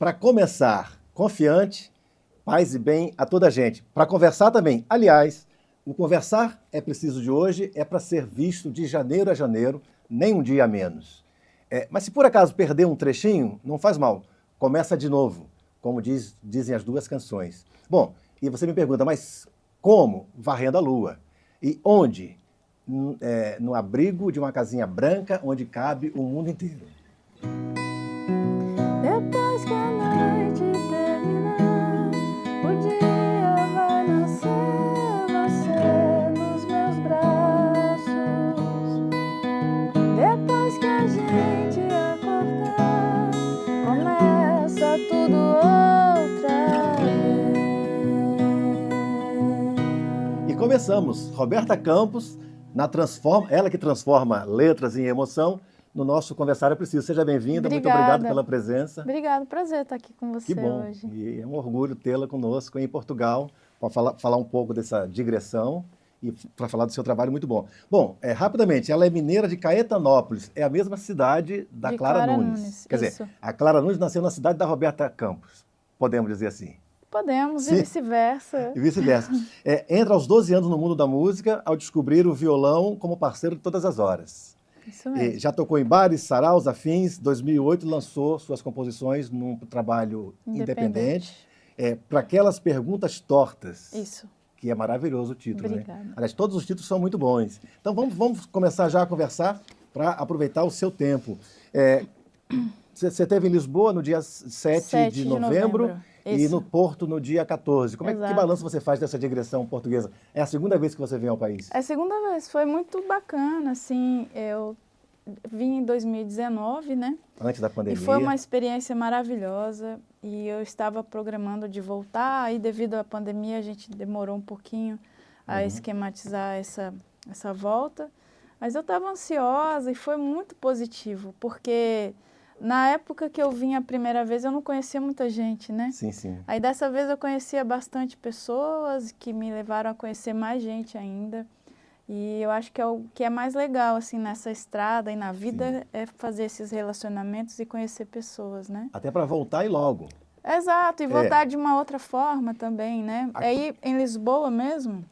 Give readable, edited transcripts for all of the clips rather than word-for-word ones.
para começar confiante, paz e bem a toda a gente. Para conversar também. Aliás, o conversar é preciso de hoje é para ser visto de janeiro a janeiro, nem um dia a menos. Mas se por acaso perder um trechinho, não faz mal. Começa de novo, como dizem as duas canções. Bom, e você me pergunta, mas como? Varrendo a lua. E onde? No abrigo de uma casinha branca onde cabe o mundo inteiro. Depois que a noite terminar, o dia vai nascer, você nos meus braços. Depois que a gente acordar, começa tudo outra vez. E começamos. Roberta Campos, ela que transforma letras em emoção, no nosso Conversar é Preciso. Seja bem-vinda, muito obrigado pela presença. Obrigada, prazer estar aqui com você que bom. hoje. E é um orgulho tê-la conosco em Portugal, para falar um pouco dessa digressão e para falar do seu trabalho muito bom. Bom, rapidamente, ela é mineira de Caetanópolis, é a mesma cidade da Clara Nunes. Quer dizer, a Clara Nunes nasceu na cidade da Roberta Campos, podemos dizer assim. Podemos, e vice-versa. E vice-versa. Entra aos 12 anos no mundo da música ao descobrir o violão como parceiro de todas as horas. Isso mesmo. Já tocou em bares, saraus, afins. Em 2008 lançou suas composições num trabalho independente. Para aquelas perguntas tortas. Isso. Que é maravilhoso o título, Obrigada. né? Aliás, todos os títulos são muito bons. Então vamos começar já a conversar para aproveitar o seu tempo. Você esteve em Lisboa no dia 7 de novembro. E no Porto no dia 14. Que balanço você faz dessa digressão portuguesa? É a segunda vez que você vem ao país? É a segunda vez, foi muito bacana, assim, eu vim em 2019, né? Antes da pandemia. E foi uma experiência maravilhosa e eu estava programando de voltar, aí devido à pandemia a gente demorou um pouquinho a esquematizar essa volta, mas eu estava ansiosa e foi muito positivo, porque na época que eu vim a primeira vez, eu não conhecia muita gente, né? Sim, sim. Aí dessa vez eu conhecia bastante pessoas que me levaram a conhecer mais gente ainda. E eu acho que o que é mais legal, assim, nessa estrada e na vida é fazer esses relacionamentos e conhecer pessoas, né? Até para voltar e logo. Exato, e voltar de uma outra forma também, né? Aí em Lisboa mesmo,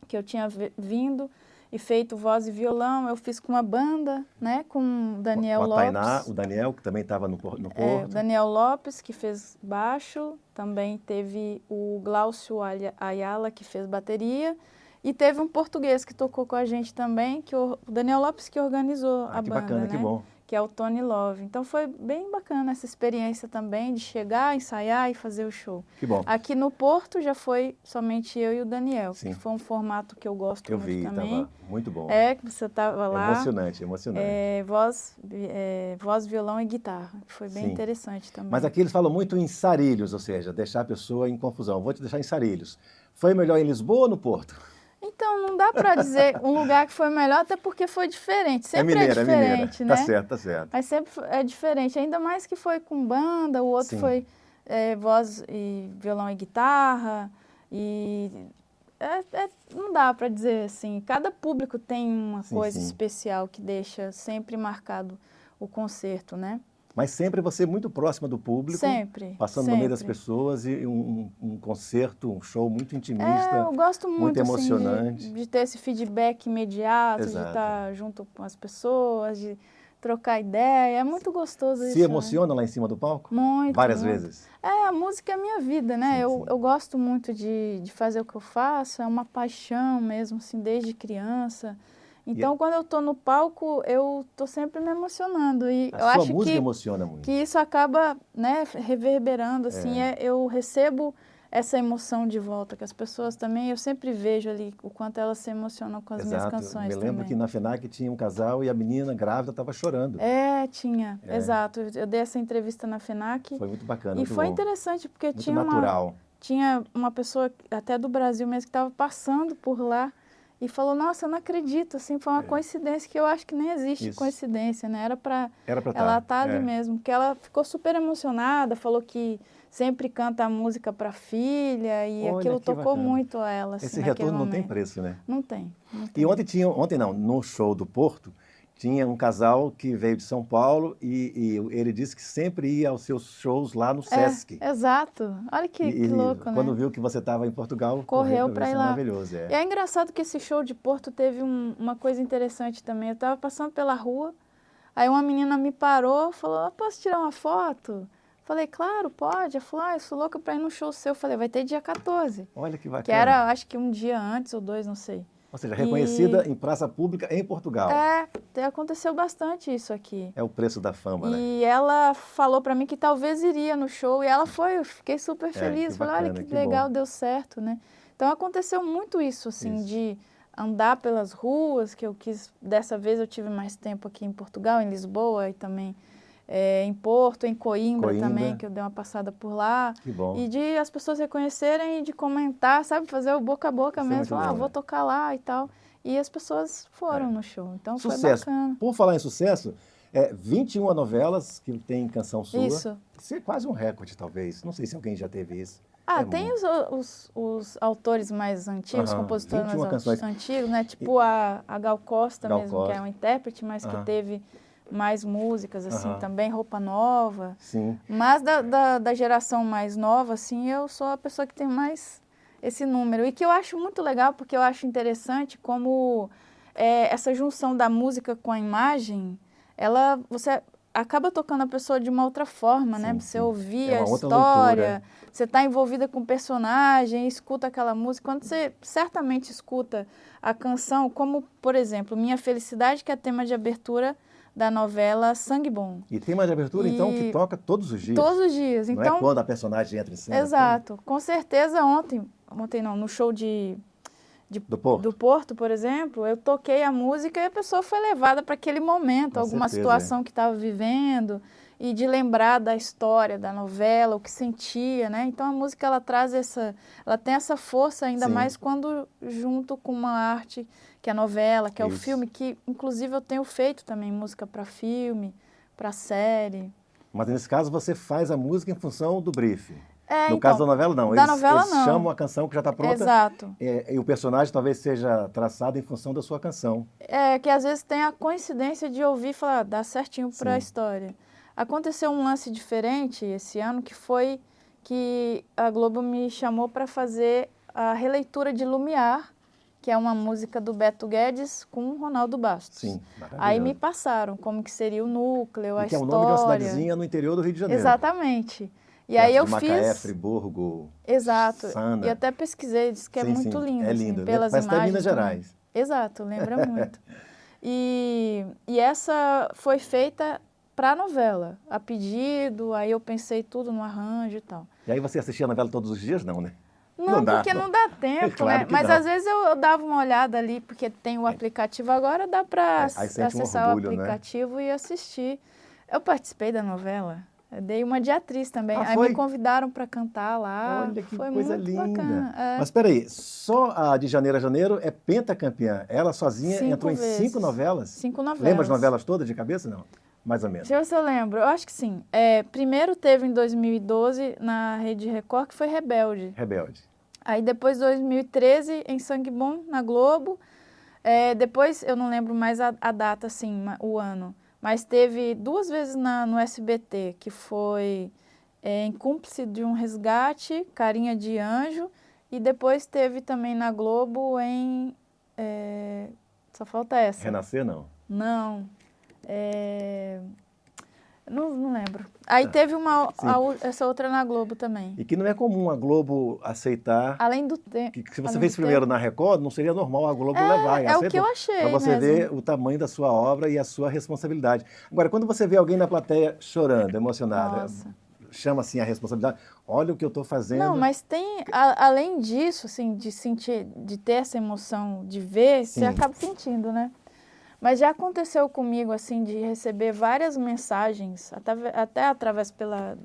que eu tinha vindo e feito voz e violão, eu fiz com uma banda, né, com o Daniel Lopes. Tainá, o Daniel, que também estava no Porto. O Daniel Lopes, que fez baixo, também teve o Glaucio Ayala, que fez bateria, e teve um português que tocou com a gente também, que o Daniel Lopes que organizou a banda, que bacana, né? Que bom. Que é o Tony Love. Então foi bem bacana essa experiência também de chegar, ensaiar e fazer o show. Que bom. Aqui no Porto já foi somente eu e o Daniel, Sim. que foi um formato que eu gosto muito também. Eu vi, estava muito bom. Que você estava lá. Emocionante. Voz, violão e guitarra. Foi bem interessante também. Mas aqui eles falam muito em sarilhos, ou seja, deixar a pessoa em confusão. Vou te deixar em sarilhos. Foi melhor em Lisboa ou no Porto? Então, não dá para dizer um lugar que foi melhor, até porque foi diferente. Sempre é diferente, mineira. né? Tá certo. Mas sempre é diferente, ainda mais que foi com banda, o outro foi voz e violão e guitarra. E não dá para dizer assim, cada público tem uma coisa especial que deixa sempre marcado o concerto, né? Mas sempre você muito próxima do público, sempre, passando no meio das pessoas e um concerto, um show muito intimista, eu gosto muito emocionante. Assim, de ter esse feedback imediato, de estar junto com as pessoas, de trocar ideia, é muito gostoso isso. Se emociona lá em cima do palco? Muito. Várias vezes? A música é a minha vida, né? Eu gosto muito de fazer o que eu faço, é uma paixão mesmo, assim, desde criança. Então, quando eu estou no palco, eu estou sempre me emocionando. E eu acho música emociona muito. Que isso acaba, né, reverberando, assim, eu recebo essa emoção de volta, que as pessoas também, eu sempre vejo ali o quanto elas se emocionam com as minhas canções. Eu me lembro que na FENAC tinha um casal e a menina grávida estava chorando. Tinha, exato. Eu dei essa entrevista na FENAC. Foi muito bacana, E foi interessante, porque muito natural. Tinha uma pessoa, até do Brasil mesmo, que estava passando por lá e falou, nossa, eu não acredito, assim, foi uma coincidência que eu acho que nem existe coincidência, né? Era para ela estar ali mesmo, porque ela ficou super emocionada, falou que sempre canta a música para a filha e aquilo tocou muito a ela. Assim, esse retorno não tem preço, né? Não tem. E ontem no show do Porto, tinha um casal que veio de São Paulo e ele disse que sempre ia aos seus shows lá no Sesc. Exato. Olha que louco, né? Quando viu que você estava em Portugal, correu para ir lá. Maravilhoso. E é engraçado que esse show de Porto teve uma coisa interessante também. Eu estava passando pela rua, aí uma menina me parou, falou, posso tirar uma foto? Falei, claro, pode. Ela falou, eu sou louca para ir no show seu. Eu falei, vai ter dia 14. Olha que bacana. Que era, acho que um dia antes ou 2, não sei. Ou seja, reconhecida em praça pública em Portugal. Aconteceu bastante isso aqui. É o preço da fama, né? E ela falou para mim que talvez iria no show, e ela foi, eu fiquei super feliz. Falei, olha que legal, deu certo, né? Então aconteceu muito isso, assim, de andar pelas ruas, que eu quis, dessa vez eu tive mais tempo aqui em Portugal, em Lisboa e também em Porto, em Coimbra também, que eu dei uma passada por lá. Que bom. E de as pessoas reconhecerem e de comentar, sabe, fazer o boca a boca mesmo, falar, vou tocar lá e tal. E as pessoas foram no show, então sucesso. Foi bacana. Por falar em sucesso, 21 novelas que tem canção sua. Isso. Isso é quase um recorde, talvez. Não sei se alguém já teve isso. Tem os autores mais antigos, compositores mais antigos, né? Tipo a Gal Costa mesmo, que é uma intérprete, mas que teve mais músicas, assim, também, Roupa Nova. Sim. Mas da geração mais nova, assim, eu sou a pessoa que tem mais esse número. E que eu acho muito legal, porque eu acho interessante como essa junção da música com a imagem, você acaba tocando a pessoa de uma outra forma, né? Você ouvir a história, você está envolvida com o personagem, escuta aquela música. Quando você certamente escuta a canção, como, por exemplo, Minha Felicidade, que é tema de abertura da novela Sangue Bom. E tema de abertura, então, que toca todos os dias. Todos os dias. Não então, é quando a personagem entra em cena. Exato. Com certeza ontem não, no show do Porto, por exemplo, eu toquei a música e a pessoa foi levada para aquele momento, alguma situação que estava vivendo, e de lembrar da história, da novela, o que sentia, né? Então a música ela tem essa força ainda mais quando junto com uma arte que é a novela, que é o filme, que inclusive eu tenho feito também música para filme, para série. Mas nesse caso você faz a música em função do briefing. No então, caso da novela, não. Da novela, não. Eles chamam a canção que já está pronta. Exato. E o personagem talvez seja traçado em função da sua canção. Que às vezes tem a coincidência de ouvir e falar, dá certinho para a história. Aconteceu um lance diferente esse ano, que foi que a Globo me chamou para fazer a releitura de Lumiar, que é uma música do Beto Guedes com o Ronaldo Bastos. Sim, maravilhoso. Aí me passaram como que seria o núcleo, a história. Que é o nome de uma cidadezinha no interior do Rio de Janeiro. Exatamente. E aí eu Macaé, Friburgo, Exato. Sana. E até pesquisei, disse que é muito lindo. É lindo, assim, pelas parece imagens. até Minas Gerais. Exato, lembra muito. E essa foi feita para a novela, a pedido, aí eu pensei tudo no arranjo e tal. E aí você assistia a novela todos os dias, não, né? Não, porque não dá tempo, claro né? Mas não. Às vezes eu dava uma olhada ali, porque tem o aplicativo agora, dá para acessar orgulho, o aplicativo, e assistir. Eu participei da novela. Eu dei uma de atriz também. Aí me convidaram para cantar lá. Olha que foi coisa muito linda. Bacana. Mas espera aí, só a de Janeiro a Janeiro é pentacampeã. Ela sozinha entrou em 5 novelas? 5 novelas. Lembra as novelas todas de cabeça, não? Mais ou menos. Deixa eu ver se eu lembro. Eu acho que sim. Primeiro teve em 2012 na Rede Record, que foi Rebelde. Rebelde. Aí depois, 2013, em Sangue Bom, na Globo. Depois, eu não lembro mais a data, assim, o ano. Mas teve 2 vezes no SBT, que foi em Cúmplice de um Resgate, Carinha de Anjo. E depois teve também na Globo em... só falta essa. Renascer, não? Não. Não lembro. Aí teve essa outra na Globo também. E que não é comum a Globo aceitar... Além do tempo. Que se você fez primeiro na Record, não seria normal a Globo levar. É o que eu achei. Para você ver o tamanho da sua obra e a sua responsabilidade. Agora, quando você vê alguém na plateia chorando, emocionada, chama assim a responsabilidade, olha o que eu estou fazendo. Não, mas tem, além disso, assim, de sentir, de ter essa emoção, de ver, você acaba sentindo, né? Mas já aconteceu comigo, assim, de receber várias mensagens, até através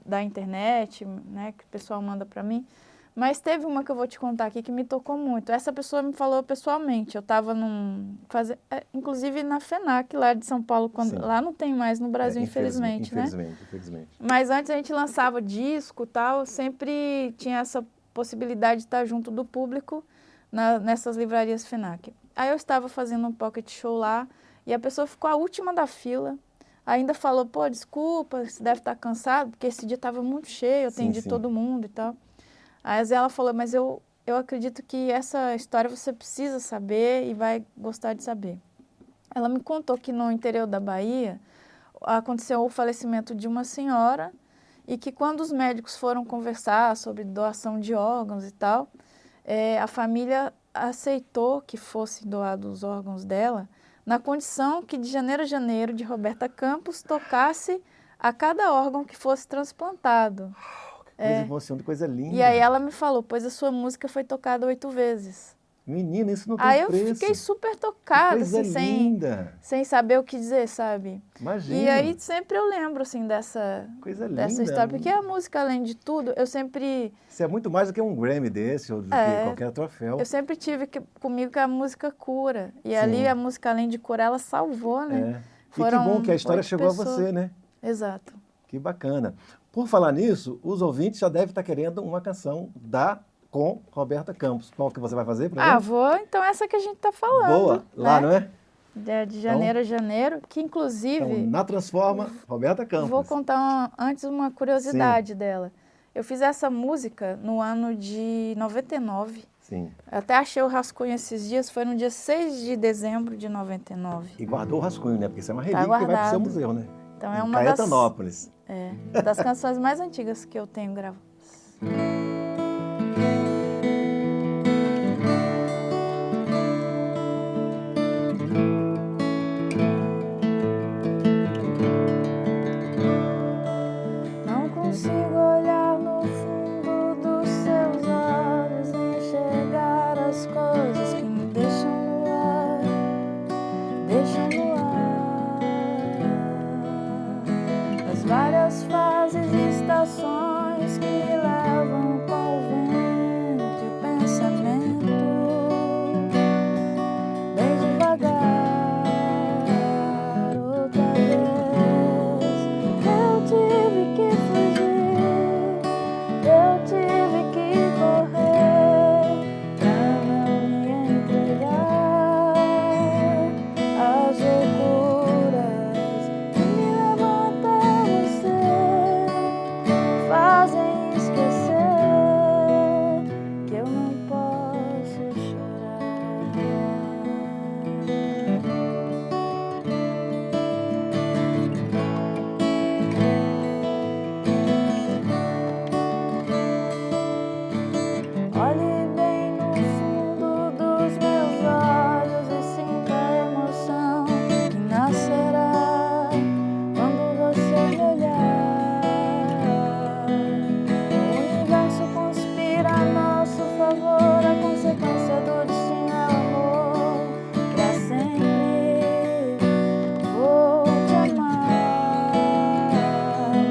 da internet, né, que o pessoal manda para mim. Mas teve uma que eu vou te contar aqui que me tocou muito. Essa pessoa me falou pessoalmente. Eu estava inclusive na FENAC, lá de São Paulo, lá não tem mais no Brasil, infelizmente, né? Infelizmente. Mas antes a gente lançava disco e tal, sempre tinha essa possibilidade de estar junto do público nessas livrarias FENAC. Aí eu estava fazendo um pocket show lá, e a pessoa ficou a última da fila. Ainda falou, pô, desculpa, você deve estar cansado, porque esse dia estava muito cheio, eu atendi todo mundo e tal. Aí a Zé, ela falou, mas eu acredito que essa história você precisa saber e vai gostar de saber. Ela me contou que no interior da Bahia aconteceu o falecimento de uma senhora e que quando os médicos foram conversar sobre doação de órgãos e tal, a família aceitou que fossem doados os órgãos dela na condição que de janeiro a janeiro, de Roberta Campos, tocasse a cada órgão que fosse transplantado. Coisa emocionante, coisa linda. E aí ela me falou, pois a sua música foi tocada 8 vezes. Menina, isso não tem aí preço. Eu fiquei super tocada, coisa assim, linda. sem saber o que dizer, sabe? Imagina. E aí sempre eu lembro, assim, dessa história. Porque a música, além de tudo, eu sempre... Isso é muito mais do que um Grammy desse, ou do que qualquer troféu. Eu sempre tive comigo que a música cura. E ali a música, além de curar, ela salvou, né? E que bom que a história chegou a você, né? Exato. Que bacana. Por falar nisso, os ouvintes já devem estar querendo uma canção com Roberta Campos. Qual que você vai fazer para gente? Vou, então essa que a gente está falando. Boa, lá, não é? De janeiro a janeiro, que inclusive... Então, na Transforma, Roberta Campos. Vou contar antes uma curiosidade dela. Eu fiz essa música no ano de 99. Sim. Até achei o rascunho esses dias, foi no dia 6 de dezembro de 99. E guardou o rascunho, né? Porque isso é uma relíquia que vai para o seu museu, né? Então é em uma Caetanópolis. das canções mais antigas que eu tenho gravadas. Não consigo olhar no fundo dos seus olhos e enxergar as coisas que me deixam no ar, as várias fases e estações que me levam com o vento e o pensamento, bem devagar, outra vez. Eu tive que fugir, eu tive que correr pra não me entregar às loucuras que me levam até você, fazem esquecer que eu não posso chorar. Olhe bem no fundo dos meus olhos e sinta a emoção que nascerá quando você me olhar. O universo conspira a nosso favor, a consequência do destino é o amor. Pra sempre vou te amar,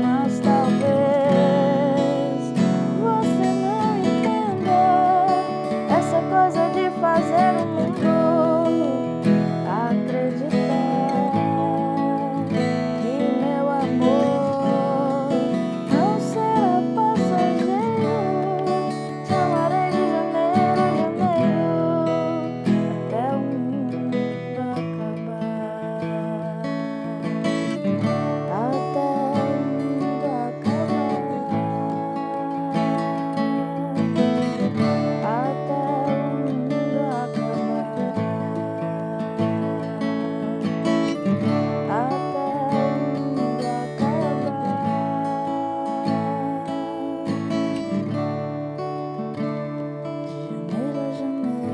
mas talvez você não entenda essa coisa de fazer o mundo acreditar que meu amor não será passageiro. Te amarei de janeiro a janeiro até o mundo acabar. Até o mundo acabar. Até o mundo acabar. Até o mundo acabar. De janeiro a janeiro.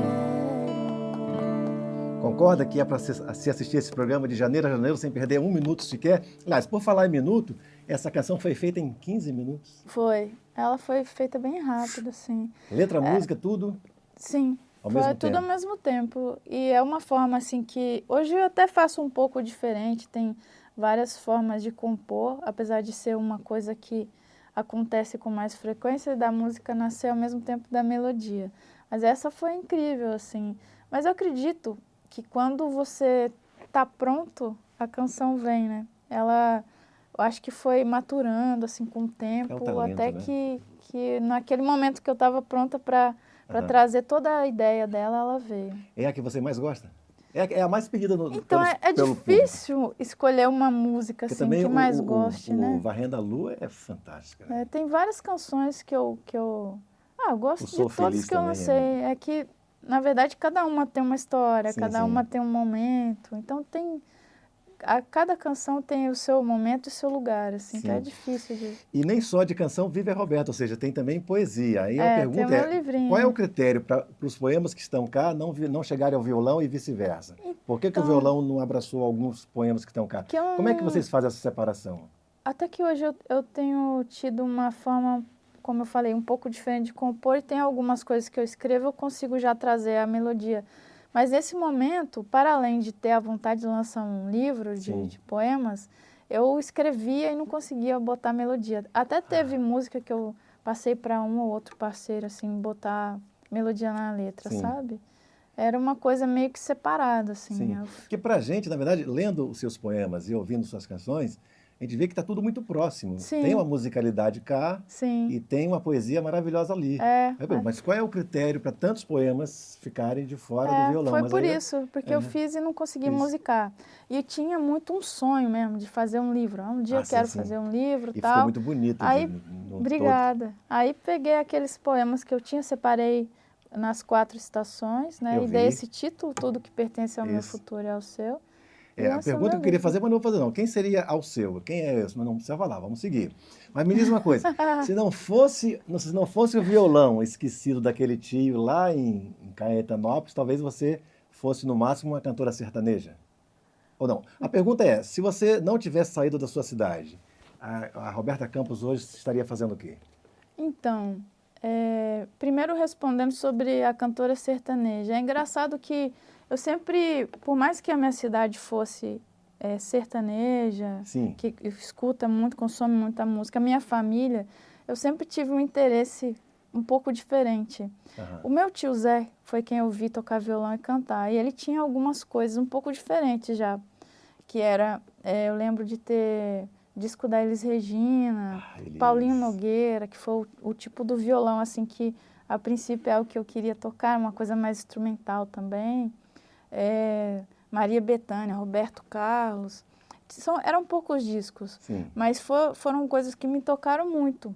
Concorda que é para se assistir esse programa de janeiro a janeiro sem perder um minuto sequer? Aliás, por falar em minuto, essa canção foi feita em 15 minutos. Foi. Ela foi feita bem rápido, assim. Letra, música, tudo Sim. ao Foi mesmo tudo tempo. ao mesmo tempo. E é uma forma, assim, que hoje eu até faço um pouco diferente. Tem várias formas de compor, apesar de ser uma coisa que acontece com mais frequência, da música nascer ao mesmo tempo da melodia. Mas essa foi incrível, assim. Mas eu acredito que quando você tá pronto, a canção vem, né? Ela, eu acho que foi maturando, assim, com o tempo, É um talento, até né? que naquele momento que eu estava pronta para trazer toda a ideia dela, ela veio. É a que você mais gosta? É a mais pedida Então, pelo difícil escolher uma música porque assim também que mais goste, né? O Varrendo a Lua é fantástica. Né? Tem várias canções que eu eu gosto de Sou todas Feliz que eu também, lancei. É que, na verdade, cada uma tem uma história, Sim, cada sim. uma tem um momento. Então, cada canção tem o seu momento e o seu lugar, assim, então é Sim. difícil de... E nem só de canção vive a Roberta, ou seja, tem também poesia. Aí a tem o pergunta meu é, livrinho. qual é o critério para os poemas que estão cá não chegarem ao violão e vice-versa? Por que o Então, violão não abraçou alguns poemas que estão cá? que eu Como é que não- vocês fazem essa separação? Até que hoje eu tenho tido uma forma, como eu falei, um pouco diferente de compor, e tem algumas coisas que eu escrevo, eu consigo já trazer a melodia. Mas nesse momento, para além de ter a vontade de lançar um livro de poemas, eu escrevia e não conseguia botar melodia. Até teve música que eu passei para um ou outro parceiro, assim, botar melodia na letra, Sim. sabe? Era uma coisa meio que separada, assim. Sim, porque pra gente, na verdade, lendo os seus poemas e ouvindo suas canções, a gente vê que está tudo muito próximo. Sim. Tem uma musicalidade cá Sim. e tem uma poesia maravilhosa ali. Mas qual é o critério para tantos poemas ficarem de fora do violão? Foi Mas por aí, isso, porque eu fiz e não consegui musicar. E eu tinha muito um sonho mesmo de fazer um livro. Um dia eu quero fazer um livro e tal. Ficou muito bonito. Aí, obrigada. Todo. Aí peguei aqueles poemas que eu tinha, separei nas 4 estações, né? E dei esse título, Tudo que Pertence ao Meu Futuro é ao Seu. A pergunta que eu queria fazer, mas não vou fazer não. Quem seria ao seu? Quem é esse? Mas não precisa falar, vamos seguir. Mas me diz uma coisa, se não fosse o violão esquecido daquele tio lá em Caetanópolis, talvez você fosse no máximo uma cantora sertaneja? Ou não? A pergunta é, se você não tivesse saído da sua cidade, a Roberta Campos hoje estaria fazendo o quê? Então, primeiro respondendo sobre a cantora sertaneja. É engraçado que eu sempre, por mais que a minha cidade fosse sertaneja, Sim. que escuta muito, consome muita música, a minha família, eu sempre tive um interesse um pouco diferente. O meu tio Zé foi quem eu vi tocar violão e cantar, e ele tinha algumas coisas um pouco diferentes já, que era, eu lembro de ter disco da Elis Regina, Paulinho Nogueira, que foi o tipo do violão, assim, que a princípio é o que eu queria tocar, uma coisa mais instrumental também. Maria Bethânia, Roberto Carlos, eram poucos discos, mas foram coisas que me tocaram muito.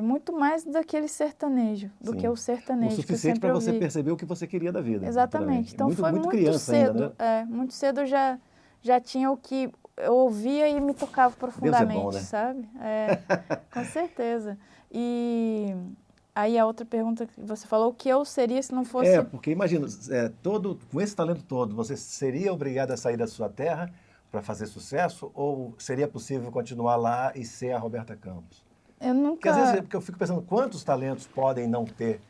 Muito mais daquele sertanejo, do que o sertanejo. O suficiente para você perceber o que você queria da vida. Exatamente. Então foi muito criança cedo. Ainda, né? Muito cedo eu já tinha o que eu ouvia e me tocava profundamente, Deus é bom, né? sabe? Com certeza. E aí a outra pergunta que você falou, o que eu seria se não fosse... Porque imagina, com esse talento todo, você seria obrigado a sair da sua terra para fazer sucesso ou seria possível continuar lá e ser a Roberta Campos? Eu nunca... Porque às vezes eu fico pensando quantos talentos podem não ter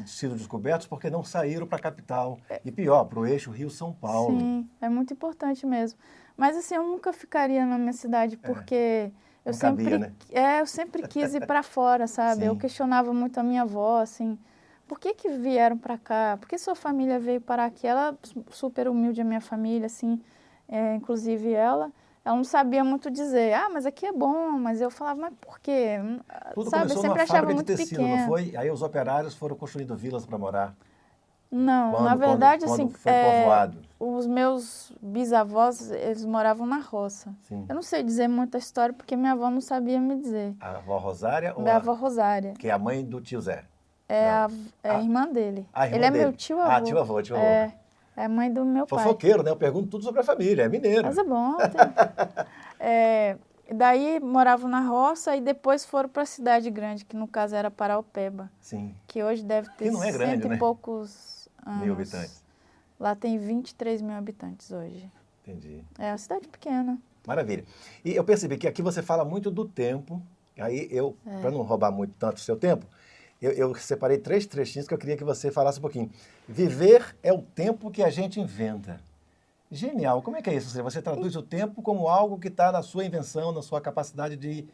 sido descobertos porque não saíram para a capital. E pior, para o eixo Rio-São Paulo. Sim, é muito importante mesmo. Mas assim, eu nunca ficaria na minha cidade porque eu sempre, cabia, né? Eu sempre quis ir para fora, sabe? Eu questionava muito a minha avó, assim, por que vieram para cá? Por que sua família veio parar aqui? Ela super humilde, a minha família, assim, inclusive ela não sabia muito dizer, mas aqui é bom, mas eu falava, mas por quê? Tudo sabe? começou Eu sempre numa achava fábrica muito de tecido, pequeno. não foi? Aí os operários foram construindo vilas para morar. Não, na verdade, quando assim, foi povoado. Os meus bisavós, eles moravam na roça. Sim. Eu não sei dizer muita história, porque minha avó não sabia me dizer. A avó Rosária? Minha avó Rosária. Que é a mãe do tio Zé? É a irmã dele. Ele é meu tio-avô. Tio-avô. É a mãe do meu pai. Fofoqueiro, né? Eu pergunto tudo sobre a família, é mineiro. Mas é bom. Daí moravam na roça e depois foram para a cidade grande, que no caso era Paraupeba. Sim. Que hoje deve ter não é grande, 100 e poucos anos. 1000 habitantes. Lá tem 23 mil habitantes hoje. Entendi. É uma cidade pequena. Maravilha. E eu percebi que aqui você fala muito do tempo, aí para não roubar muito tanto o seu tempo, eu separei 3 trechinhos que eu queria que você falasse um pouquinho. Viver é o tempo que a gente inventa. Genial. Como é que é isso? Você traduz o tempo como algo que está na sua invenção, na sua capacidade de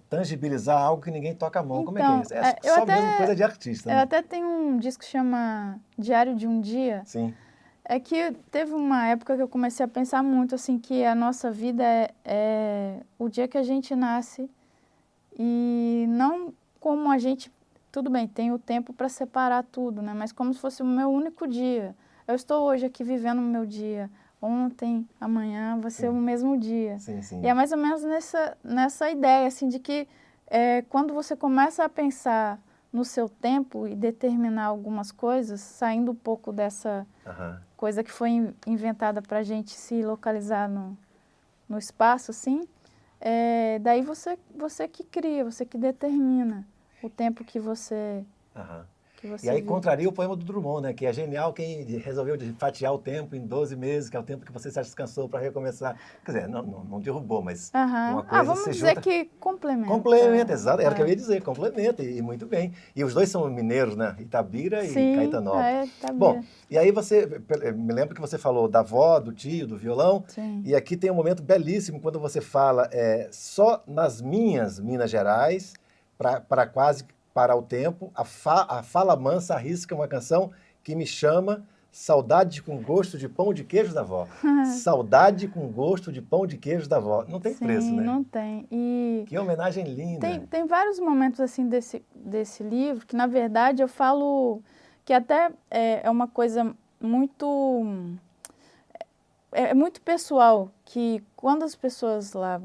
tangibilizar algo que ninguém toca a mão. Como é que é isso? É só mesmo coisa de artista, né? Eu até tenho um disco que chama Diário de um Dia. Sim. É que teve uma época que eu comecei a pensar muito, assim, que a nossa vida é o dia que a gente nasce e não como a gente... Tudo bem, tem o tempo para separar tudo, né? Mas como se fosse o meu único dia. eu estou hoje aqui vivendo o meu dia. Ontem, amanhã, vai ser o mesmo dia. Sim, sim. E é mais ou menos nessa ideia, assim, de que quando você começa a pensar no seu tempo e determinar algumas coisas, saindo um pouco dessa coisa que foi inventada para a gente se localizar no espaço, assim, daí você que cria, você que determina o tempo que você... E aí vive. contraria o poema do Drummond, né? Que é genial quem resolveu fatiar o tempo em 12 meses, que é o tempo que você se descansou para recomeçar. Quer dizer, não derrubou, mas uma coisa vamos se dizer junta... que complementa. Complementa, exato. Era o que eu ia dizer, complementa, e muito bem. E os dois são mineiros, né? Itabira e Caetanópolis. Itabira. Bom, e aí me lembro que você falou da avó, do tio, do violão. Sim. E aqui tem um momento belíssimo quando você fala só nas minhas Minas Gerais, para quase parar o tempo, a Fala Mansa arrisca uma canção que me chama Saudade com Gosto de Pão de Queijo da Avó. Saudade com Gosto de Pão de Queijo da Avó. Não tem preço, né? Não tem. E que homenagem linda. Tem vários momentos assim desse livro que, na verdade, eu falo que até é uma coisa muito... É muito pessoal, que quando as pessoas lá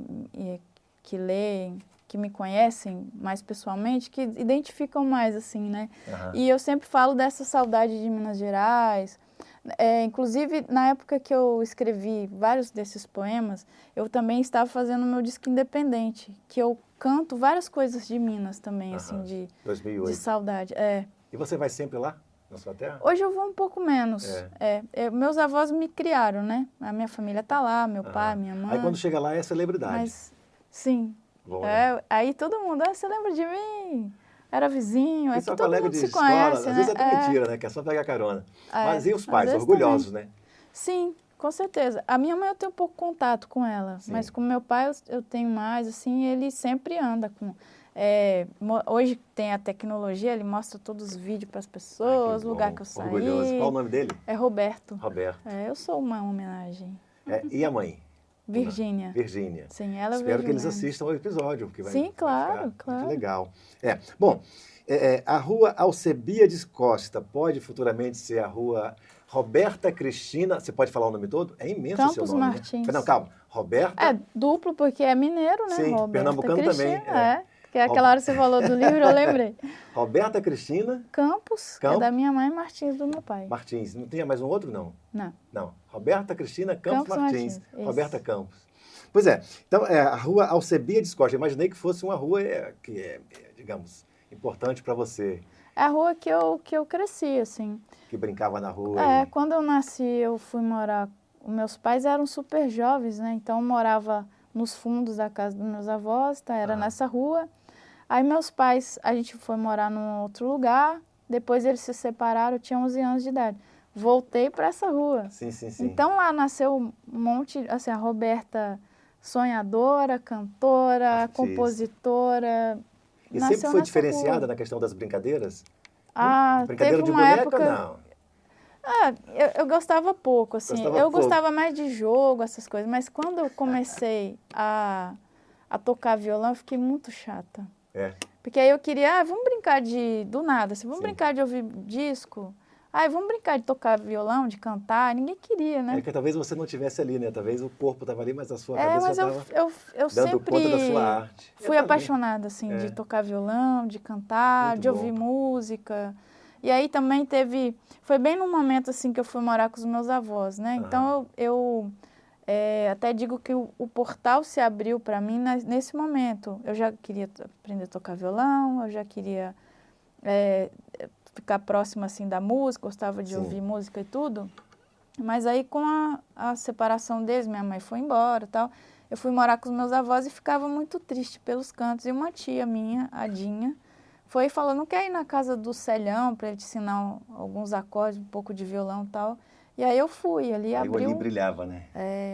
que leem, que me conhecem mais pessoalmente, que identificam mais, assim, né? E eu sempre falo dessa saudade de Minas Gerais. Inclusive, na época que eu escrevi vários desses poemas, eu também estava fazendo meu disco independente, que eu canto várias coisas de Minas também, assim, de 2008. De saudade. E você vai sempre lá, na sua terra? Hoje eu vou um pouco menos. Meus avós me criaram, né? A minha família tá lá, meu pai, minha mãe. Aí quando chega lá é celebridade. Mas, sim. Bom, né? Aí todo mundo, você lembra de mim? Era vizinho, que todo mundo se escola, conhece, às né? vezes é até mentira, né? Que é só pegar carona. Mas e os pais, orgulhosos, também. né? Sim, com certeza. A minha mãe eu tenho pouco contato com ela, mas com meu pai eu tenho mais, assim, ele sempre anda com... hoje tem a tecnologia, ele mostra todos os vídeos para as pessoas, o lugar que eu saí. Orgulhoso. Qual o nome dele? É Roberto. Roberto. Eu sou uma homenagem. E a mãe? Virgínia. Virgínia. Sim, ela Espero que eles assistam ao episódio. Que Sim, claro, claro. Muito legal. Bom, a rua Alcebiades Costa pode futuramente ser a rua Roberta Cristina, você pode falar o nome todo? É imenso o seu Campos nome, Martins. Né? Não, calma. Roberta... duplo porque é mineiro, né? Sim, Roberta pernambucano Cristina, também. Porque aquela hora que você falou do livro, eu lembrei. Roberta Cristina... Campos, é da minha mãe, Martins do meu pai. Martins. Não tinha mais um outro, não? Não. Roberta Cristina Campos Martins. Roberta isso. Campos. Pois é. Então, a rua Alcebiades Costa. Eu imaginei que fosse uma rua que digamos, importante para você. É a rua que eu cresci, assim. Que brincava na rua. Quando eu nasci, eu fui morar... Meus pais eram super jovens, né? Então, eu morava nos fundos da casa dos meus avós, tá? Era nessa rua. Aí, meus pais, a gente foi morar num outro lugar. Depois, eles se separaram, eu tinha 11 anos de idade. Voltei para essa rua. Sim. Então, lá nasceu um monte... Assim, a Roberta... sonhadora, cantora, compositora. E sempre foi diferenciada na questão das brincadeiras? teve Brincadeira de uma boneca, época... não? Eu gostava pouco, assim. Gostava mais de jogo, essas coisas. Mas quando eu comecei a tocar violão, eu fiquei muito chata. Porque aí eu queria, vamos brincar do nada, assim, vamos brincar de ouvir disco. Vamos brincar de tocar violão, de cantar. Ninguém queria, né? Que talvez você não estivesse ali, né? Talvez o corpo estava ali, mas a sua cabeça já estava eu dando sempre conta da sua arte. Fui apaixonada, assim, de tocar violão, de cantar, Muito de ouvir música. E aí também foi bem no momento, assim, que eu fui morar com os meus avós, né? Então, eu até digo que o portal se abriu para mim nesse momento. Eu já queria aprender a tocar violão, eu já queria... ficar próxima, assim, da música, gostava de ouvir música e tudo. Mas aí, com a separação deles, minha mãe foi embora e tal, eu fui morar com os meus avós e ficava muito triste pelos cantos. E uma tia minha, a Dinha, foi e falou, não quer ir na casa do Celhão para ele te ensinar alguns acordes, um pouco de violão e tal. E aí eu fui, ali abriu... Aí o olhinho brilhava, né?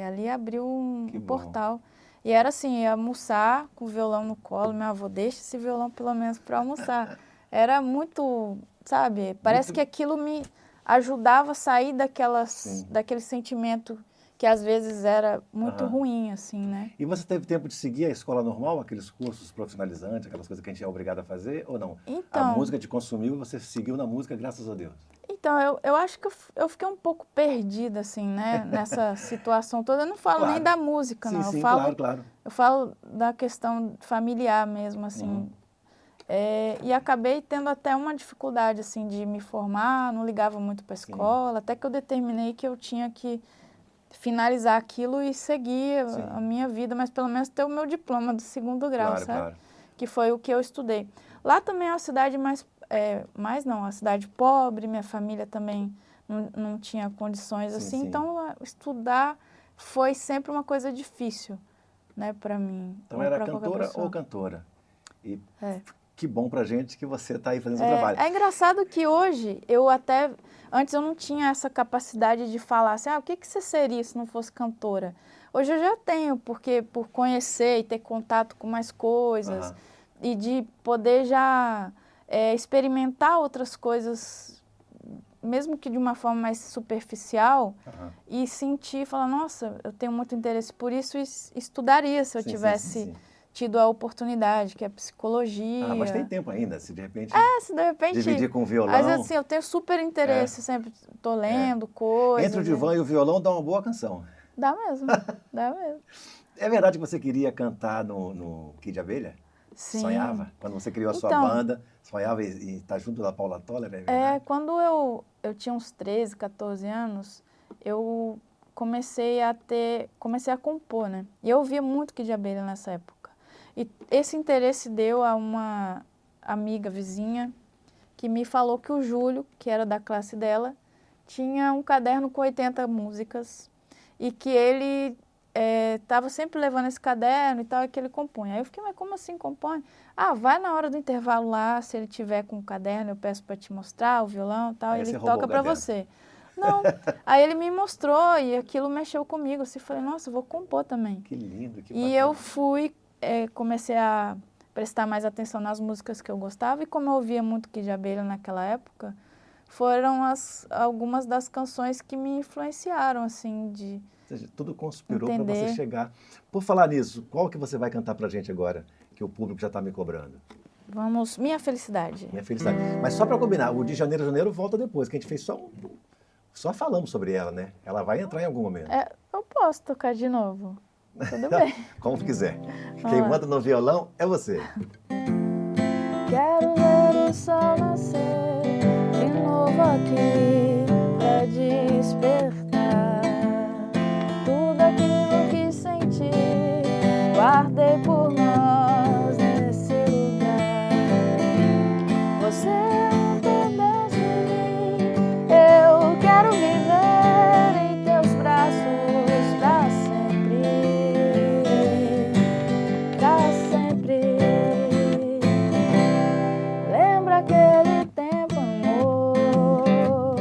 Ali abriu um portal. E era assim, ia almoçar com o violão no colo, meu avô, deixa esse violão pelo menos para almoçar. Era muito... Sabe, parece que aquilo me ajudava a sair daquele sentimento que às vezes era muito ruim, assim, né? E você teve tempo de seguir a escola normal, aqueles cursos profissionalizantes, aquelas coisas que a gente é obrigado a fazer, ou não? Então, A música te consumiu e você seguiu na música, graças a Deus. Então, eu acho que eu fiquei um pouco perdida, assim, né? Nessa situação toda. Eu não falo nem da música, não. Sim, Eu falo, claro, claro. Eu falo da questão familiar mesmo, assim. E acabei tendo até uma dificuldade, assim, de me formar. Não ligava muito para a escola. Até que eu determinei que eu tinha que finalizar aquilo e seguir a minha vida. Mas pelo menos ter o meu diploma do 2º grau, sabe? Claro. Que foi o que eu estudei. Lá também é uma cidade uma cidade pobre, minha família também não tinha condições assim, então estudar foi sempre uma coisa difícil, né, para mim. Então era cantora ou cantora? E que bom pra gente que você está aí fazendo seu trabalho. É engraçado que hoje, antes eu não tinha essa capacidade de falar assim, o que você seria se não fosse cantora? Hoje eu já tenho, porque por conhecer e ter contato com mais coisas e de poder já experimentar outras coisas, mesmo que de uma forma mais superficial, e sentir, falar, nossa, eu tenho muito interesse por isso e estudaria se eu tivesse tido a oportunidade, que é psicologia. Mas tem tempo ainda, se de repente dividir com o violão. Mas assim, eu tenho super interesse, sempre estou lendo coisas. Entre o divã e o violão dá uma boa canção. Dá mesmo, dá mesmo. É verdade que você queria cantar no Kid Abelha? Sim. Sonhava? Quando você criou a sua banda, sonhava em estar junto da Paula Toller, é verdade? Quando eu tinha uns 13, 14 anos, eu comecei a compor, né? E eu ouvia muito Kid Abelha nessa época. E esse interesse deu a uma amiga vizinha que me falou que o Júlio, que era da classe dela, tinha um caderno com 80 músicas e que ele estava sempre levando esse caderno e tal, e que ele compunha. Aí eu fiquei, mas como assim compõe? Vai na hora do intervalo lá, se ele tiver com o caderno, eu peço para te mostrar o violão e tal, aí ele toca para você. Não, aí ele me mostrou e aquilo mexeu comigo, assim, falei, nossa, eu vou compor também. Que lindo, que bacana. E eu comecei a prestar mais atenção nas músicas que eu gostava, e como eu ouvia muito Kid Abelha naquela época, foram algumas das canções que me influenciaram, assim, de... Ou seja, tudo conspirou para você chegar. Por falar nisso, qual que você vai cantar pra gente agora, que o público já está me cobrando? Vamos, Minha Felicidade. Minha Felicidade. Mas só para combinar, o de Janeiro a Janeiro volta depois, que a gente fez só falamos sobre ela, né? Ela vai entrar em algum momento. Eu posso tocar de novo. Tudo bem. Como quiser. Quem manda no violão é você. Quero ver o sol nascer de novo aqui pra despertar tudo aquilo que senti, guardei por nós nesse lugar. Você é um pedaço de mim, eu quero viver em teus braços pra sempre, pra sempre. Lembra aquele tempo, amor,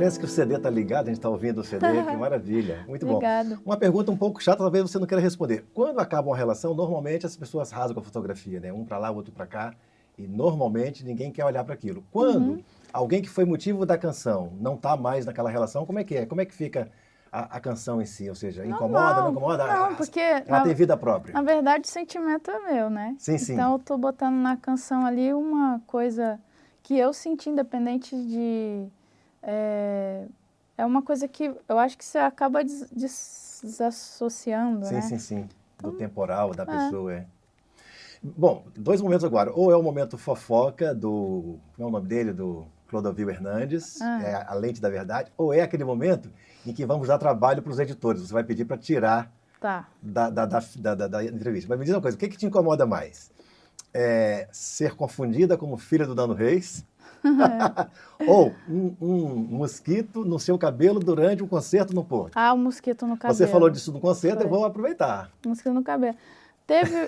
Parece que o CD está ligado, a gente está ouvindo o CD, que maravilha. Muito bom. Obrigada. Uma pergunta um pouco chata, talvez você não queira responder. Quando acaba uma relação, normalmente as pessoas rasgam a fotografia, né? Um para lá, o outro para cá, e normalmente ninguém quer olhar para aquilo. Quando alguém que foi motivo da canção não está mais naquela relação, como é que é? Como é que fica a canção em si? Ou seja, incomoda, não incomoda? Não, porque Ela tem vida própria. na verdade o sentimento é meu, né? Sim, sim. Então eu tô botando na canção ali uma coisa que eu senti, independente de... É uma coisa que eu acho que você acaba desassociando, Sim, né? sim, sim. Do temporal, da pessoa, é. Bom, dois momentos agora. Ou é o momento fofoca do... Como é o nome dele? Do Clodovil Hernandes, é a lente da verdade. Ou é aquele momento em que vamos dar trabalho para os editores. Você vai pedir para tirar da entrevista. Mas me diz uma coisa, o que te incomoda mais? Ser confundida como filha do Nando Reis? Ou um mosquito no seu cabelo durante um concerto no Porto? Ah, o mosquito no cabelo. Você falou disso no concerto, Foi. eu vou aproveitar. Mosquito no cabelo. Teve,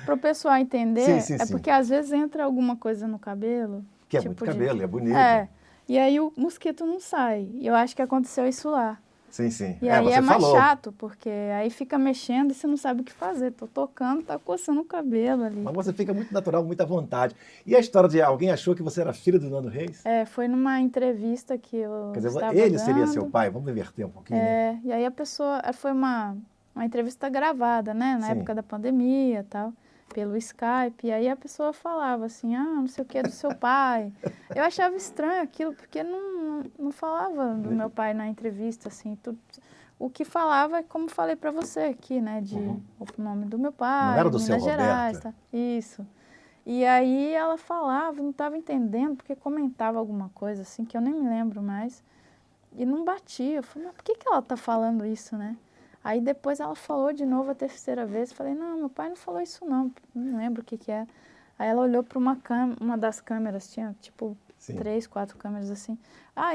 para o pessoal entender, Sim. porque às vezes entra alguma coisa no cabelo. Que é muito cabelo, é bonito. E aí o mosquito não sai. E eu acho que aconteceu isso lá. Sim, sim. E aí você mais falou. chato, porque aí fica mexendo e você não sabe o que fazer. Tô tocando, tá coçando o cabelo ali. Mas você fica muito natural, muita vontade. E a história de alguém achou que você era filha do Nando Reis? Foi numa entrevista que eu Quer dizer, estava ele dando. seria seu pai? Vamos inverter um pouquinho, né? E aí a pessoa... Foi uma entrevista gravada, né? Na Sim. época da pandemia e tal, pelo Skype. E aí a pessoa falava assim, não sei o que, é do seu pai. Eu achava estranho aquilo, porque não falava do meu pai na entrevista, assim, tudo... O que falava é como falei para você aqui, né? O nome do meu pai, não era do Minas seu Gerais, Roberto. tá? Isso. E aí ela falava, não estava entendendo, porque comentava alguma coisa assim, que eu nem me lembro mais. E não batia. Eu falei, mas por que ela tá falando isso, né? Aí depois ela falou de novo a terceira vez. Falei, não, meu pai não falou isso não lembro o que é. Aí ela olhou para uma das câmeras, tinha tipo... Sim. 3, 4 câmeras assim.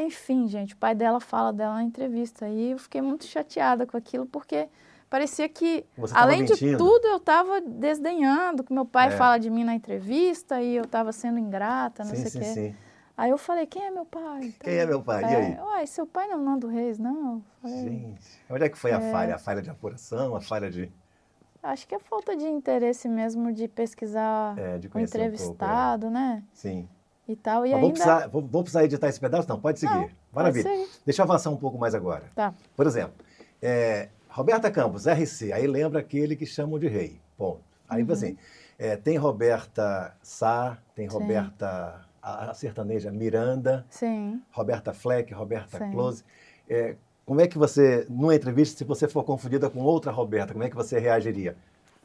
Enfim, gente, o pai dela fala dela na entrevista. E eu fiquei muito chateada com aquilo, porque parecia que, além de tudo, eu estava desdenhando, que meu pai fala de mim na entrevista e eu estava sendo ingrata, não sei o quê. Sim. Aí eu falei, quem é meu pai? Quem é meu pai? E aí? Uai, seu pai não é o Nando Reis, não? Falei, gente, onde é que foi a falha? A falha de apuração, a falha de... Acho que é falta de interesse mesmo de pesquisar de o conhecer entrevistado, um pouco, né? Sim. E tal, e Mas ainda... vou precisar editar esse pedaço? Não, pode seguir. Não, Maravilha. pode seguir. Deixa eu avançar um pouco mais agora. Tá. Por exemplo, Roberta Campos, RC, aí lembra aquele que chamam de rei. Ponto. Aí, assim, tem Roberta Sá, tem Roberta, a sertaneja Miranda, Sim. Roberta Fleck, Roberta Sim. Close. Como é que você, numa entrevista, se você for confundida com outra Roberta, como é que você reagiria?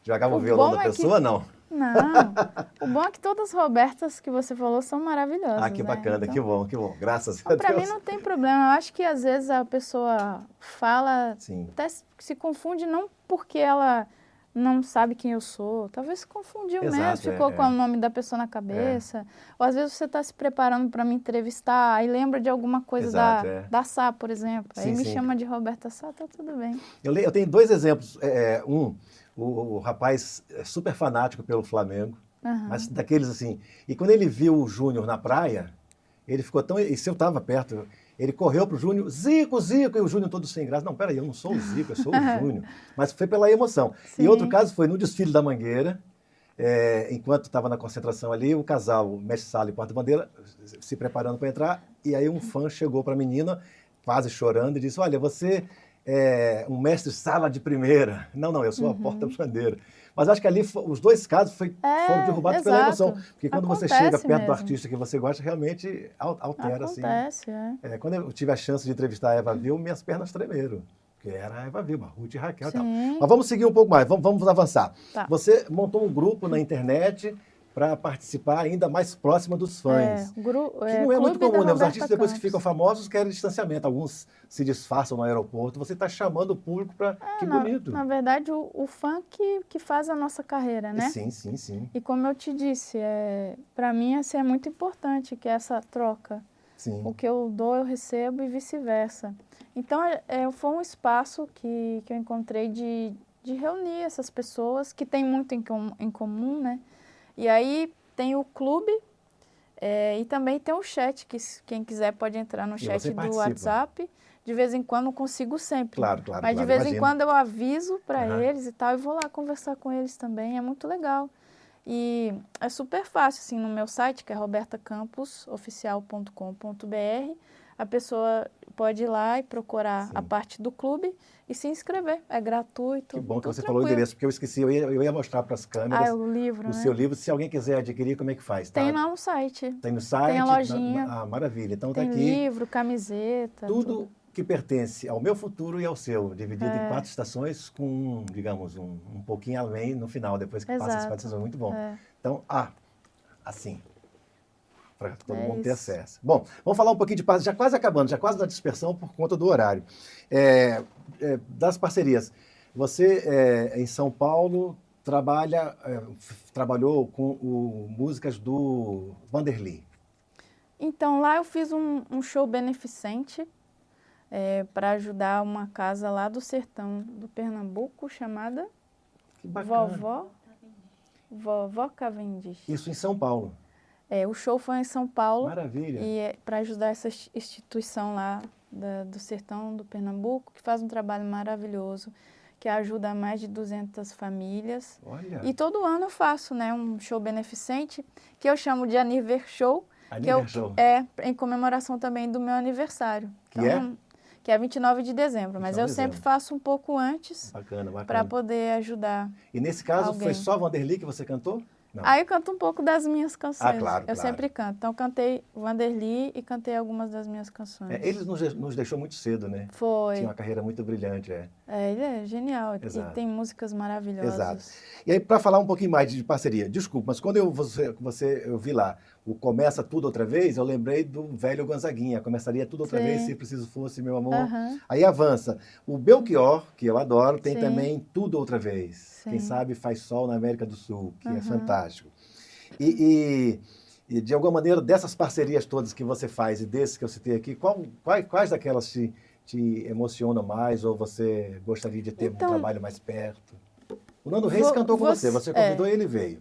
Jogava o violão da pessoa, não? Não. O bom é que todas as Robertas que você falou são maravilhosas. Que né? bacana, então, que bom. Graças a Deus. Para mim não tem problema. Eu acho que às vezes a pessoa fala, Sim. até se confunde não porque ela não sabe quem eu sou. Talvez se confundiu mesmo, ficou com o nome da pessoa na cabeça. Ou às vezes você está se preparando para me entrevistar e lembra de alguma coisa da Sá, por exemplo. Sim, aí me chama de Roberta Sá, tá tudo bem. Eu tenho dois exemplos. O rapaz é super fanático pelo Flamengo, mas daqueles assim... E quando ele viu o Júnior na praia, ele ficou tão... E se eu estava perto, ele correu para o Júnior, Zico, Zico, e o Júnior todo sem graça. Não, peraí, eu não sou o Zico, eu sou o Júnior. Mas foi pela emoção. Sim. E outro caso foi no desfile da Mangueira, enquanto estava na concentração ali, o casal, mestre Sala e porta-bandeira, se preparando para entrar, e aí um fã chegou para a menina, quase chorando, e disse, olha, você... um mestre Sala de primeira. Não, eu sou a porta-bandeira. Mas acho que ali os dois casos foram derrubados pela emoção. Porque quando você chega perto do artista que você gosta, realmente altera. Acontece, assim. Quando eu tive a chance de entrevistar a Eva Vilma, minhas pernas tremeram. Porque era a Eva Vilma, Ruth e Raquel e tal. Mas vamos seguir um pouco mais, vamos avançar. Tá. Você montou um grupo na internet para participar ainda mais próxima dos fãs. Que não é muito comum, né? Os artistas, depois que ficam famosos, querem distanciamento. Alguns se disfarçam no aeroporto. Você está chamando o público para... Que bonito. Na verdade, o fã que faz a nossa carreira, né? Sim. E como eu te disse, para mim, assim, é muito importante que essa troca. Sim. O que eu dou, eu recebo e vice-versa. Então, foi um espaço que eu encontrei de reunir essas pessoas que têm muito em comum, né? E aí tem o clube, E também tem o chat, que quem quiser pode entrar no E chat você do participa. WhatsApp. De vez em quando, não consigo sempre. Claro, claro, Mas de claro, vez em imagino. quando eu aviso para Aham. eles e tal, e vou lá conversar com eles também. É muito legal. E é super fácil, assim, no meu site, que é robertacampusoficial.com.br, a pessoa pode ir lá e procurar a Sim. parte do clube e se inscrever. É gratuito, Que bom que tudo você falou o tranquilo. endereço, porque eu esqueci, eu ia mostrar para as câmeras O livro, o né? seu livro. Se alguém quiser adquirir, como é que faz? Tem Tá? lá no site. Tem no site? Tem a lojinha. Maravilha. Então está Tem aqui livro, camiseta, tudo tudo. que pertence ao meu futuro e ao seu, dividido em É. 4 estações com, digamos, um pouquinho além no final, depois que passa as 4 Exato. estações. Muito bom. É. Então, assim, para todo É mundo ter isso. acesso. Bom, vamos falar um pouquinho de parceria, já quase acabando, já quase na dispersão por conta do horário. Das parcerias, você em São Paulo trabalhou com músicas do Vanderly. Então, lá eu fiz um show beneficente para ajudar uma casa lá do sertão do Pernambuco, chamada Que bacana. Vovó Cavendish. Isso em São Paulo. O show foi em São Paulo. Maravilha. E para ajudar essa instituição lá do sertão do Pernambuco, que faz um trabalho maravilhoso, que ajuda mais de 200 famílias. Olha. E todo ano eu faço, né, um show beneficente, que eu chamo de Aniver Show. Show. Em comemoração também do meu aniversário. Que é 29 de dezembro, mas eu sempre faço um pouco antes. Bacana, bacana. Para poder ajudar. E nesse caso alguém. foi só Vanderly que você cantou? Não. Aí eu canto um pouco das minhas canções. Claro, eu sempre canto. Então cantei Vanderly e cantei algumas das minhas canções. Ele nos deixou muito cedo, né? Foi. Tinha uma carreira muito brilhante, ele é genial. Exato. E tem músicas maravilhosas. Exato. E aí, para falar um pouquinho mais de parceria, desculpa, mas quando eu vi lá o Começa Tudo Outra Vez, eu lembrei do velho Gonzaguinha, Começaria Tudo Outra Vez, se preciso fosse, meu amor. Aí avança. O Belchior, que eu adoro, tem também Tudo Outra Vez. Quem sabe faz sol na América do Sul, que é fantástico. E de alguma maneira, dessas parcerias todas que você faz e desses que eu citei aqui, quais daquelas te emocionam mais ou você gostaria de ter um trabalho mais perto? O Nando Reis cantou com você convidou e ele veio.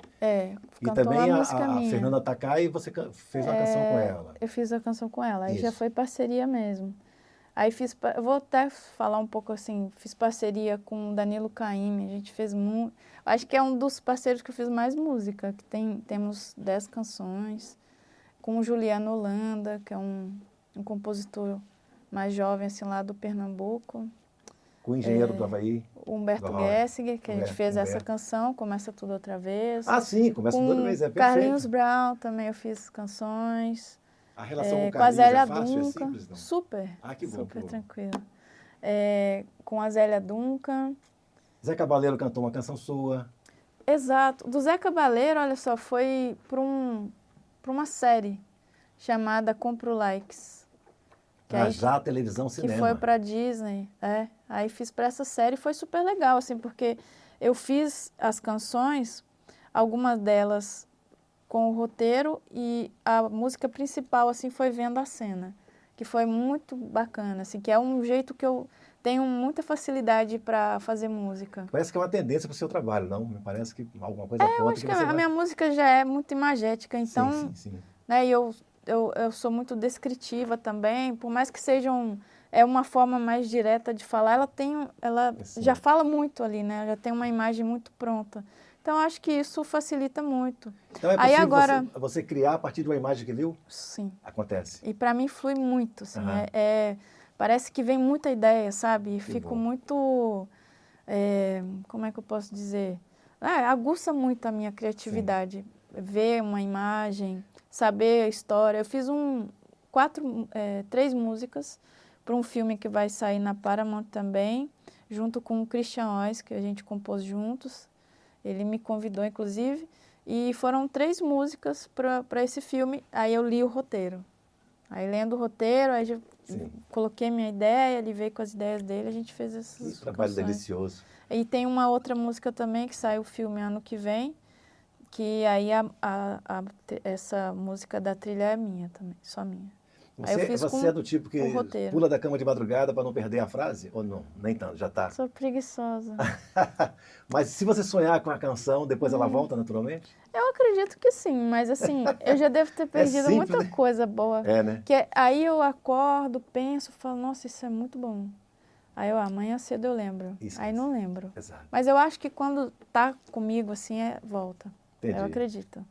E também a Fernanda Takai, você fez uma canção com ela. Eu fiz a canção com ela, aí já foi parceria mesmo. Aí eu vou até falar um pouco assim, fiz parceria com o Danilo Caymmi, a gente fez muito, acho que é um dos parceiros que eu fiz mais música, que temos 10 canções, com o Juliano Holanda, que é um compositor mais jovem, assim, lá do Pernambuco. Com o engenheiro do Havaí. O Humberto Gessinger, que a gente fez essa canção, Começa Tudo Outra Vez. Sim, Começa Tudo Outra Vez, é perfeito. Carlinhos Brown também eu fiz canções. A relação com o com a Carlinhos Zélia é fácil, Duncan, é simples, não? super, que bom, super que bom. tranquilo. Com a Zélia Duncan. Zé Cabaleiro cantou uma canção sua. Exato. Do Zé Cabaleiro, olha só, foi para uma série chamada Compro Likes. Já televisão, cinema. Que foi para Disney, Aí fiz para essa série e foi super legal, assim, porque eu fiz as canções, algumas delas com o roteiro e a música principal, assim, foi Vendo a Cena, que foi muito bacana, assim, que é um jeito que eu tenho muita facilidade para fazer música. Parece que é uma tendência para o seu trabalho, não? Me parece que alguma coisa aponta eu acho que a minha música já é muito imagética, então... Sim. Né, e eu sou muito descritiva também, por mais que seja uma forma mais direta de falar, ela já fala muito ali, né? Já tem uma imagem muito pronta. Então, acho que isso facilita muito. Então, é possível você criar a partir de uma imagem que viu? Sim. Acontece. E para mim flui muito, assim. Parece que vem muita ideia, sabe? E fico muito... como é que eu posso dizer? Aguça muito a minha criatividade. Sim. Ver uma imagem, saber a história. Eu fiz 3 músicas para um filme que vai sair na Paramount também, junto com o Christian Ois, que a gente compôs juntos. Ele me convidou, inclusive, e foram 3 músicas para esse filme. Aí eu li o roteiro. Aí lendo o roteiro, aí coloquei minha ideia, ele veio com as ideias dele, a gente fez essas trabalho delicioso. E tem uma outra música também, que sai o filme ano que vem, que aí essa música da trilha é minha também, só minha. Aí eu fiz Você é do tipo que o roteiro. pula da cama de madrugada para não perder a frase? Ou não? Nem tanto, já tá. Sou preguiçosa. Mas se você sonhar com a canção, depois ela volta naturalmente? Eu acredito que sim, mas assim, eu já devo ter perdido simples, muita né? coisa boa. É, né? Aí eu acordo, penso, falo, nossa, isso é muito bom. Aí amanhã cedo eu lembro. Isso Aí mesmo. não lembro. Exato. Mas eu acho que quando tá comigo, assim, volta. Entendi. Eu acredito.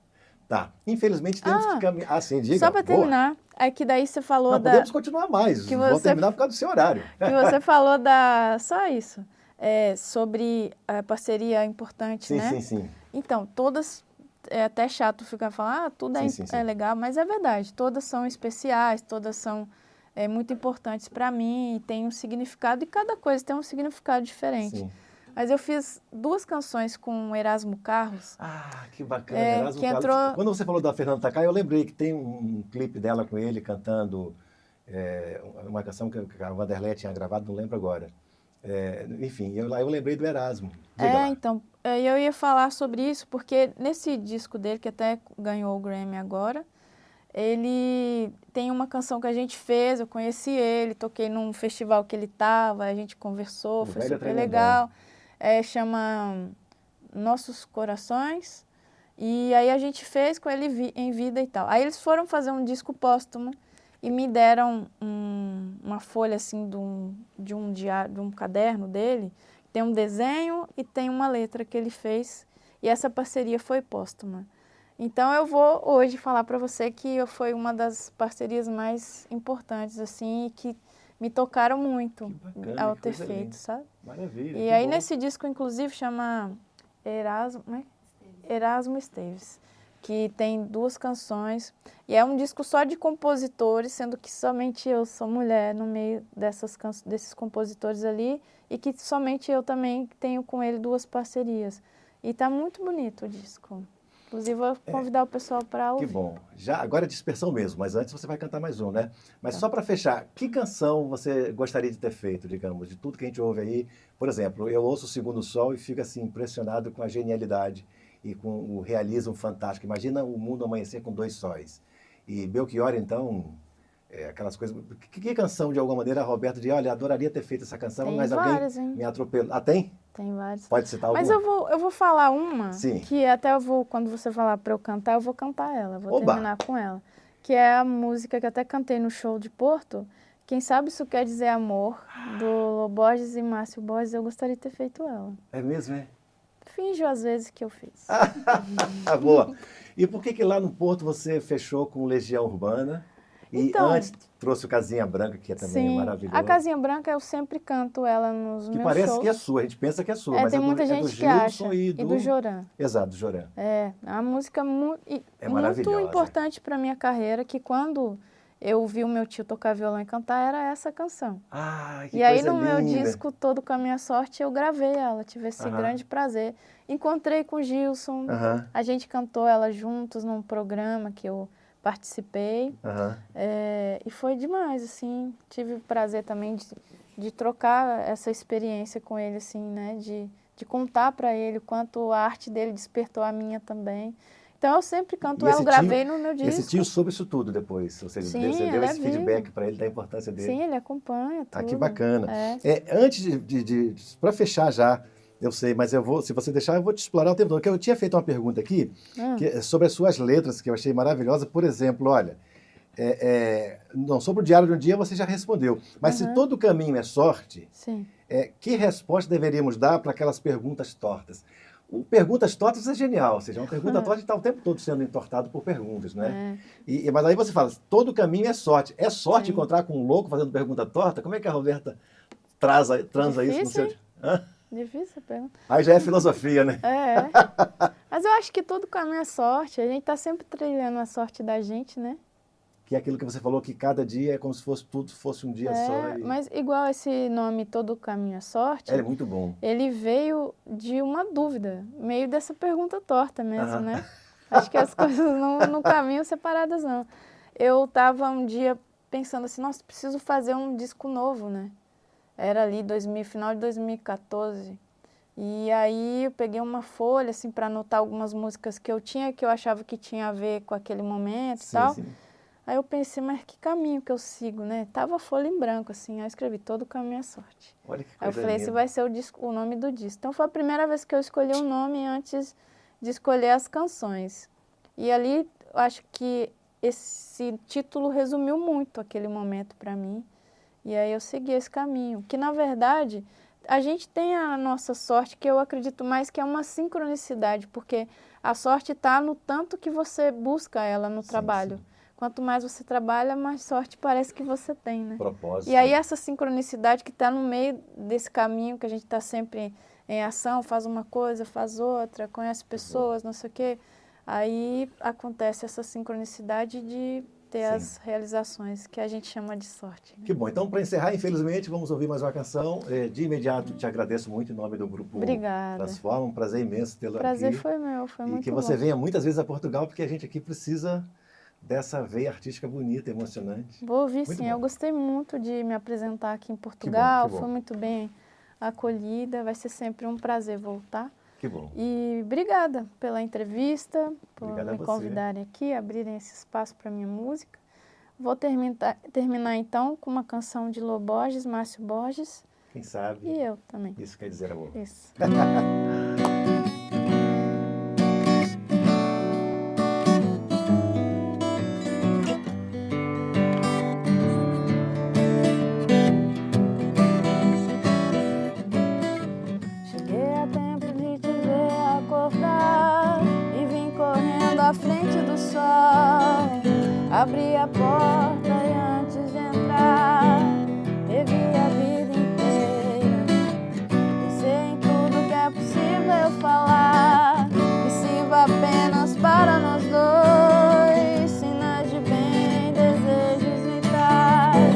Tá. Infelizmente temos que caminhar. Ah, sim, diga. Só para Boa. terminar, é que daí você falou Não, podemos continuar mais. que Vou você- terminar por causa do seu horário. que você falou só isso, sobre a parceria importante, Sim, né? sim, sim. Então, todas, é até chato ficar falando, tudo Sim, sim, sim. é legal, mas é verdade, todas são especiais, todas são muito importantes para mim, e tem um significado, e cada coisa tem um significado diferente. Sim. Mas eu fiz 2 canções com o Erasmo Carlos. Ah, que bacana. Erasmo que Carlos. entrou- Quando você falou da Fernanda Takai, eu lembrei que tem um clipe dela com ele cantando uma canção que a Vanderlei tinha gravado, não lembro agora. Enfim, eu lembrei do Erasmo. Diga lá. Então, eu ia falar sobre isso, porque nesse disco dele, que até ganhou o Grammy agora, ele tem uma canção que a gente fez, eu conheci ele, toquei num festival que ele estava, a gente conversou, O foi velho super tremendão. legal. Chama Nossos Corações, e aí a gente fez com ele em vida e tal. Aí eles foram fazer um disco póstumo e me deram uma folha assim de um diário, de um caderno dele, tem um desenho e tem uma letra que ele fez, e essa parceria foi póstuma. Então eu vou hoje falar para você que foi uma das parcerias mais importantes assim, e que me tocaram muito bacana, ao que ter coisa feito, linda. sabe? Maravilha. E que aí bom. nesse disco, inclusive, chama Erasmo Esteves, que tem 2 canções, e é um disco só de compositores, sendo que somente eu sou mulher no meio desses compositores ali, e que somente eu também tenho com ele 2 parcerias. E tá muito bonito o disco. Inclusive, vou convidar o pessoal para ouvir. Que bom. Já, agora é dispersão mesmo, mas antes você vai cantar mais um, né? Mas só para fechar, que canção você gostaria de ter feito, digamos, de tudo que a gente ouve aí? Por exemplo, eu ouço o Segundo Sol e fico assim impressionado com a genialidade e com o realismo fantástico. Imagina o mundo amanhecer com 2 sóis. E Belchior, então, aquelas coisas... Que canção, de alguma maneira, Roberto, de olha, adoraria ter feito essa canção, Tem mas várias, alguém hein? me atropelou. Ah, tem? Tem vários. Pode citar alguma? Mas eu vou falar uma, Sim. que até quando você falar para eu cantar, eu vou cantar ela, vou Oba! terminar com ela. Que é a música que eu até cantei no show de Porto, Quem Sabe Isso Quer Dizer Amor, do Lô Borges e Márcio Borges, eu gostaria de ter feito ela. É mesmo, é? Finjo às vezes que eu fiz. Boa. E por que lá no Porto você fechou com Legião Urbana? E Então, antes trouxe o Casinha Branca, que também é sim, maravilhoso. a Casinha Branca eu sempre canto ela nos Que meus parece shows. que é sua, a gente pensa que é sua, mas tem muita é do gente que acha. Gilson e do Joran. Exato, do Joran. É uma música muito maravilhosa. importante para minha carreira, que quando eu vi o meu tio tocar violão e cantar, era essa canção. Ah, que E aí coisa no meu linda. disco Todo Com a Minha Sorte, eu gravei ela, tive esse grande prazer. Encontrei com o Gilson, a gente cantou ela juntos num programa que eu participei. E foi demais, assim, tive o prazer também de trocar essa experiência com ele, assim, né, de contar para ele o quanto a arte dele despertou a minha também. Então eu sempre canto ela, eu gravei no meu disco. Esse tio soube isso tudo depois, ou seja, Sim, você deu ele esse feedback para ele da importância dele. Sim, ele acompanha tudo. Ah, que bacana. Antes para fechar já, eu sei, mas se você deixar, eu vou te explorar o tempo todo. Porque eu tinha feito uma pergunta aqui sobre as suas letras, que eu achei maravilhosa. Por exemplo, olha, não, sobre o Diário de um Dia você já respondeu, mas se todo caminho é sorte, Sim. Que resposta deveríamos dar para aquelas perguntas tortas? Perguntas tortas é genial, ou seja, uma pergunta torta está o tempo todo sendo entortado por perguntas, né? Mas aí você fala, todo caminho é sorte. É sorte encontrar com um louco fazendo pergunta torta? Como é que a Roberta transa isso no seu... Difícil a pergunta. Aí já é filosofia, né? Mas eu acho que todo caminho é sorte. A gente está sempre trilhando a sorte da gente, né? Que é aquilo que você falou, que cada dia é como se tudo fosse um dia só. Mas igual esse nome Todo Caminho é Sorte... É muito bom. Ele veio de uma dúvida, meio dessa pergunta torta mesmo, né? Acho que as coisas não caminham separadas, não. Eu estava um dia pensando assim, nossa, preciso fazer um disco novo, né? Era ali final de 2014. E aí eu peguei uma folha, assim, para anotar algumas músicas que eu tinha, que eu achava que tinha a ver com aquele momento e tal. Sim. Aí eu pensei, mas que caminho que eu sigo, né? Tava folha em branco, assim, aí eu escrevi Todo Caminho é Sorte. Olha que Aí eu coisa falei, esse linda. vai ser o nome do disco. Então foi a primeira vez que eu escolhi um nome antes de escolher as canções. E ali, eu acho que esse título resumiu muito aquele momento para mim. E aí eu segui esse caminho. Que, na verdade, a gente tem a nossa sorte, que eu acredito mais que é uma sincronicidade, porque a sorte está no tanto que você busca ela no trabalho. Sim. Quanto mais você trabalha, mais sorte parece que você tem, né? Propósito. E aí essa sincronicidade que está no meio desse caminho, que a gente está sempre em ação, faz uma coisa, faz outra, conhece pessoas, não sei o quê. Aí acontece essa sincronicidade de ter Sim. as realizações, que a gente chama de sorte. Né? Que bom. Então, para encerrar, infelizmente, vamos ouvir mais uma canção. De imediato, te agradeço muito em nome do grupo Obrigada. Transforma. Um prazer imenso tê-lo aqui. O prazer foi meu, foi muito bom. E que você venha muitas vezes a Portugal, porque a gente aqui precisa dessa veia artística bonita, emocionante. Vou ouvir, muito sim. bom. Eu gostei muito de me apresentar aqui em Portugal. Que bom. Fui muito bem acolhida. Vai ser sempre um prazer voltar. Que bom. E obrigada pela entrevista, por Obrigado me convidarem aqui, abrirem esse espaço para minha música. Vou terminar então com uma canção de Lô Borges, Márcio Borges. Quem sabe? E eu também. Isso quer dizer amor. Isso. Cheguei a tempo de te ver acordar e vim correndo à frente do sol. Abri a porta e antes de entrar, revi a vida inteira. Pensei em tudo que é possível eu falar, que sirva apenas para nós dois. Sinais de bem, desejos vitais,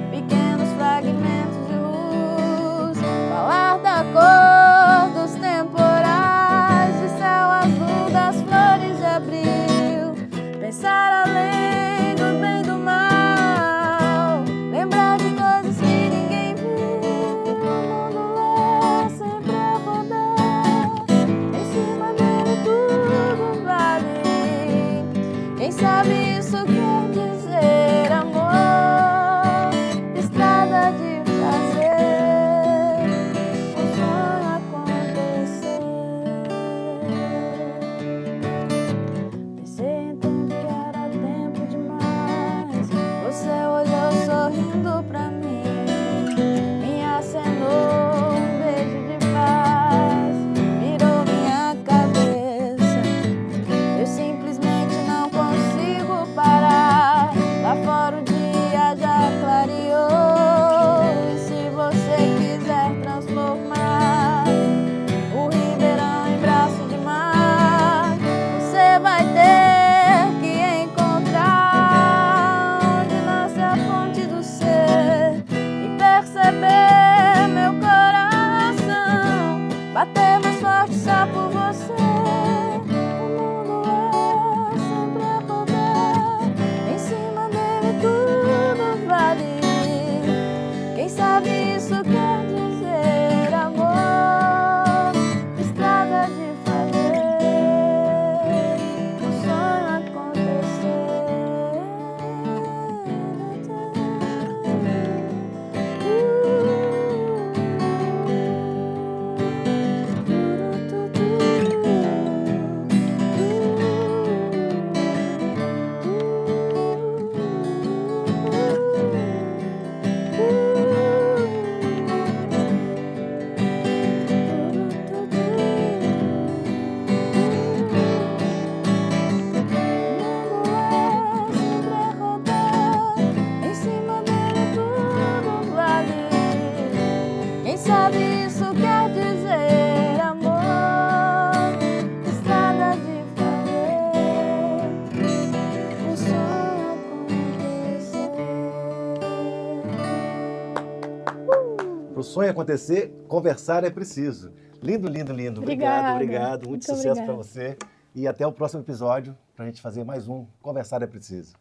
pequenos fragmentos de luz. Falar da cor dos temporais, de céu azul, das flores de abril. Pensar além do bem e do mal, lembrar de coisas que ninguém viu. O mundo é sempre a rodar, em cima dele tudo vale. Quem sabe isso quer dizer amor, estrada de fazer um sonho acontecer. Pensei em tempo que era tempo demais. Você olhou sorrindo pra mim, me acenou um beijo de paz, virou minha cabeça. Eu simplesmente não consigo parar. Lá fora o dia já clareou. E se você quiser transformar o Ribeirão em braço de mar, você vai ter que encontrar onde nasce a fonte do ser e perceber meu coração bater mais forte só por você. O mundo é sempre a rodar, em cima dele tudo vale. Quem sabe isso quer dizer amor, estrada de fazer um sonho acontecer. Quem sabe isso quer dizer amor, estrada de fazer um sonho acontecer. Para o sonho acontecer, conversar é preciso. Lindo, lindo, lindo. Obrigada. Obrigado. Muito sucesso para obrigada. você. E até o próximo episódio, para a gente fazer mais um Conversar é Preciso.